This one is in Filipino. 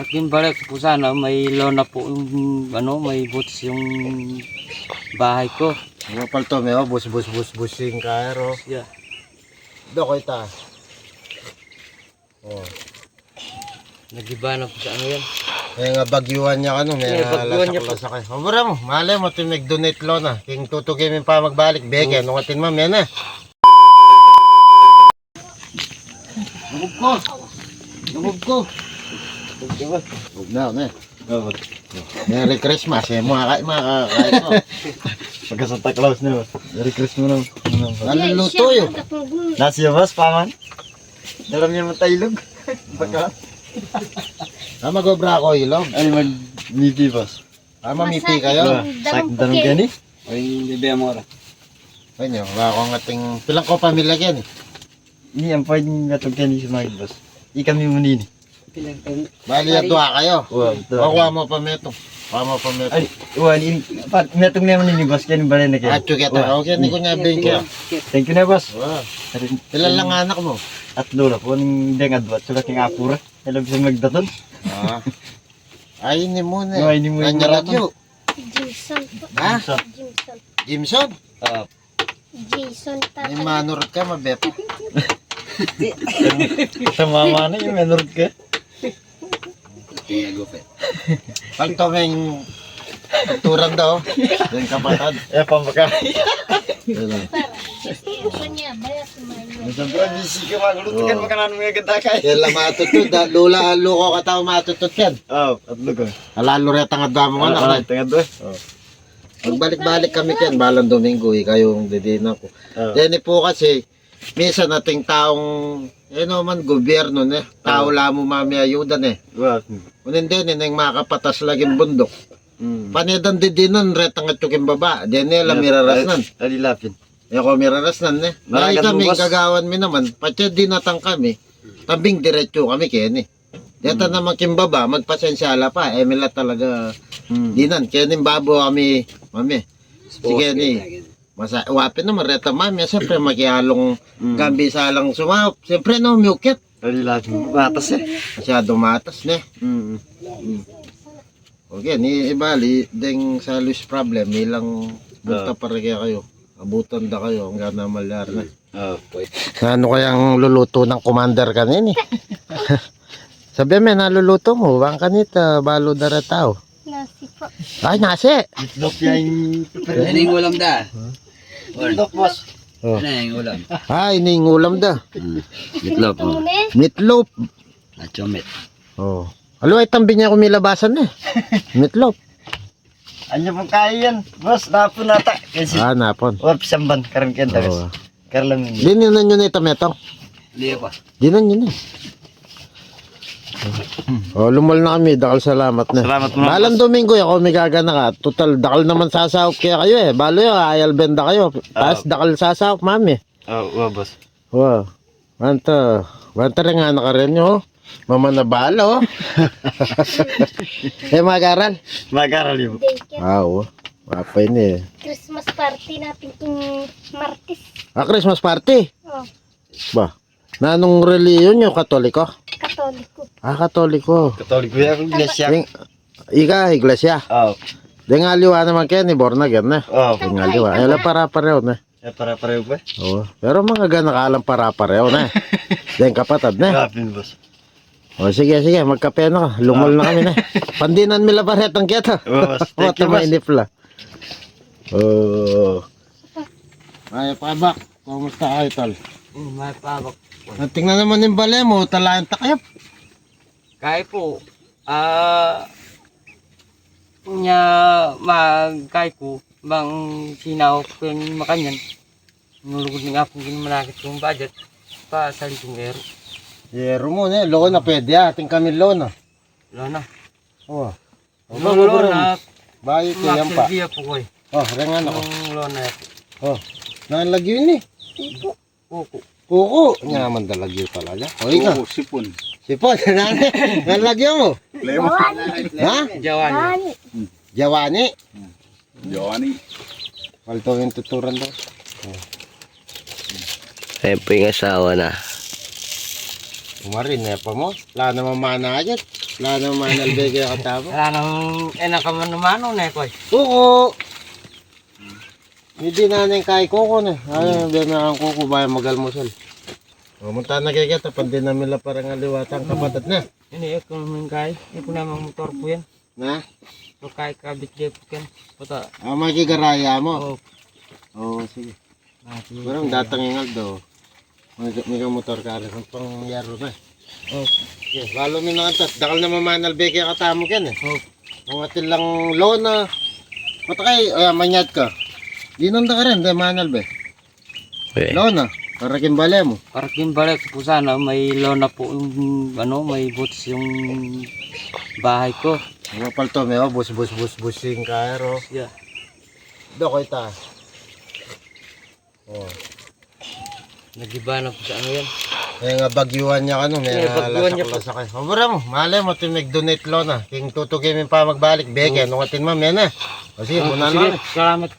Akin balik po sana, may lona po yung, may butas yung bahay ko. Mga palto, may busing kaero. Yeah. Do ko ita. Oh. Nagiba na po sa ano yan. May nga bagyuan niya kano, may Yeah, bagyuan niya po. lasak-lasak. Mabura mo, malay mo, nag-donate lona. King tutugin mo pa magbalik, beke, nung atin ma'am, yan eh. Lubog ko. Lubog ko. Lubog na, ne. Merry Christmas, eh, mga kain ko. Pagka Santa Claus na, Merry Christmas mo. Naluluto yun. Nasiya bas, paman? Daram niya matailog. Pagka, Magobra ako ilog. ay mag-miti bas. Mamipi kayo. Sak danong gani? Ay, bebe mo ra. Kanyo, ako ng ating, pilang ko pamilya yan eh. Ini ang pwedeng natog gani sa mga bas. Ikami mo nini. Bali at duha kayo. Kuha mo pa meto. Kuha mo pa meto. Ay, uwan, metong naman nini bas, kaya balay na kaya. Atyo kita. Okay, hindi ko niya bing kaya. Thank you na bas. Wow. Ilan lang anak mo? At lola po, nang dengad ba, sula king apura. Alam siya magdaton. Ay, ini mo na. Ay, ini mo na. Kanya radyo. Jason po. Ha? Jason. Jimson? Jason May tatay. manurot ka, mabepo. Sa mama na yung menord ka. Palto may tuturang daw. Yung kapatad. Eh, pampakain. Gusto niya, bayat sumayo. Siyempre, busy ka maglulutugan, makanan mo yung ganda Yan lang matutod. Lula, luko ka tao matutod yan. At lugo. Alalo rin tangad ba mo anak. Tengah doon. Magbalik-balik kami yan. Balang Domingo, kayong didinan ko. Yan po kasi, minsan nating taong, man, gobyerno, tao lamo mami ayudan Unin din, yung makapatas laging bundok. Panidan didinan, retang at yuking baba. Diyan nila mirarasnan. Alilapin. Ako mirarasnan, Dahil kami, gagawan mi naman, patya dinatang kami, tabing diretso kami kaya Dito naman kimbaba, magpasensyala pa, mila talaga dinan. Kaya babo kami, mami. Sige wapin naman, reta mami, siyempre makihalong gambi salang sumahop. Siyempre miukit. Alilapin. Matas Masyado matas, Okay, ni ibali, ding sa Luis problem, nilang bunta para kayo. Abutan da kayo, hanggang na malyar na. Ano kayang luluto ng commander kanini? Sabi may naluluto mo, bang kanita, balo dara tao. Nasi po. Ay, nasi! Itlog yung... Ano yung ulam da? Itlog, boss. Oh. Ano yung ulam? Ay, ining ulam da. Itlog. Meatloaf. At chomit. Oh. Alo, ay tambi niya kumilabasan Meatloaf. Anya pong kaya yan, boss. Napon nata. Kasi, Napon. wap samban. Karan kaya tagas. Karlam yun. Dininan nyo na itametong. Hindi pa. Dinan nyo na. Lumal na kami. Dakal salamat na. Salamat mo. Balang Domingo, ako may gagana ka. Total, dakal naman sasahop kaya kayo Balo yun, ayal benda kayo. Tapos dakal sasahop, mami. Boss. Wow. Wanta rin nga ka rin nyo. Mama na balo. Magaral. Mag-aral yun. Daycare. Wow. Wapay ni Christmas party natin king Martes. Christmas party. Oh, Ba? Nanong reliyon nyo? Katoliko? Katoliko. Katoliko. Katolik ko yung iglesia. Ika, iglesia. Di nga liwa naman kaya ni born again Di nga liwa. Ela para-pareho Para pareho ba? Oo. Pero mga ganakalang para-pareho Di kapatad Lapin, boss. Sige, magkape na ka. Lumol na kami Pandinan mila paretang keta. Boss, thank you, May boss. inipla. Ay, pabak. Kumusta kayo, tol? May pabak. Tingnan naman yung bale mo. Talayan takayap. Kaya po, kaya po, bang sinaw ko yung makanyan. Nulugod ng apong ginamalakit kong budget pa sa litong ero. Yero mo loko na pwede ating kami lona. Lona. Oo. Lona, Bayo kayang pa. maksilbiya po ko Rengan ako. Yung lona Nalagyo yun Kuko. Kuko. Nyaman dalagyo talaga. Nga. Sipon. Sipon. Nalagyo mo. Ha? Jawanya. Jawani. Johnny. Palto yung tuturan daw. Ayun po yung asawa na. Kumarin, pa mo. Wala namang mana agad. Wala namang mana albege katamo. Wala nang nakaman-mano na ko. Oo. Hindi na nang kay kuko na. Ay, hindi na ang kuko ba magalmusal. Pumunta na kaya kita, pandi na mila parang aliwatang kapatid na. Ini ako naman kay. Iko namang motor po yan. Na? So kay kabit dia po yan. Puta. Magigaraya mo. Oh. Oo, sige. Mati. Parang datang ingal daw. May motor ka rin. Ang pangyaro na. Oh. Yes, lalo mi na antas. Dakal na mamanal beke katamo ken eh. Oh. Kung atin lang lona. Matakay, manyad ka. Di nanda ka rin, di manal be. Lona, para kimbale mo. Para kimbalik po sana may lona po yung may boots yung bahay ko. Mga palto, may busing kaero. Yeah. Do ko ita. Oh. Nagiba na po sa ano yan. May nga bagyuhan niya ano, may Yeah, bagyuhan niya po. lasak lasak. Obra mo, malay mo timig donate lona. King tutugin mi pa magbalik beke, nung atin ma'am yan eh. O sige, muna Sige, na. salamat.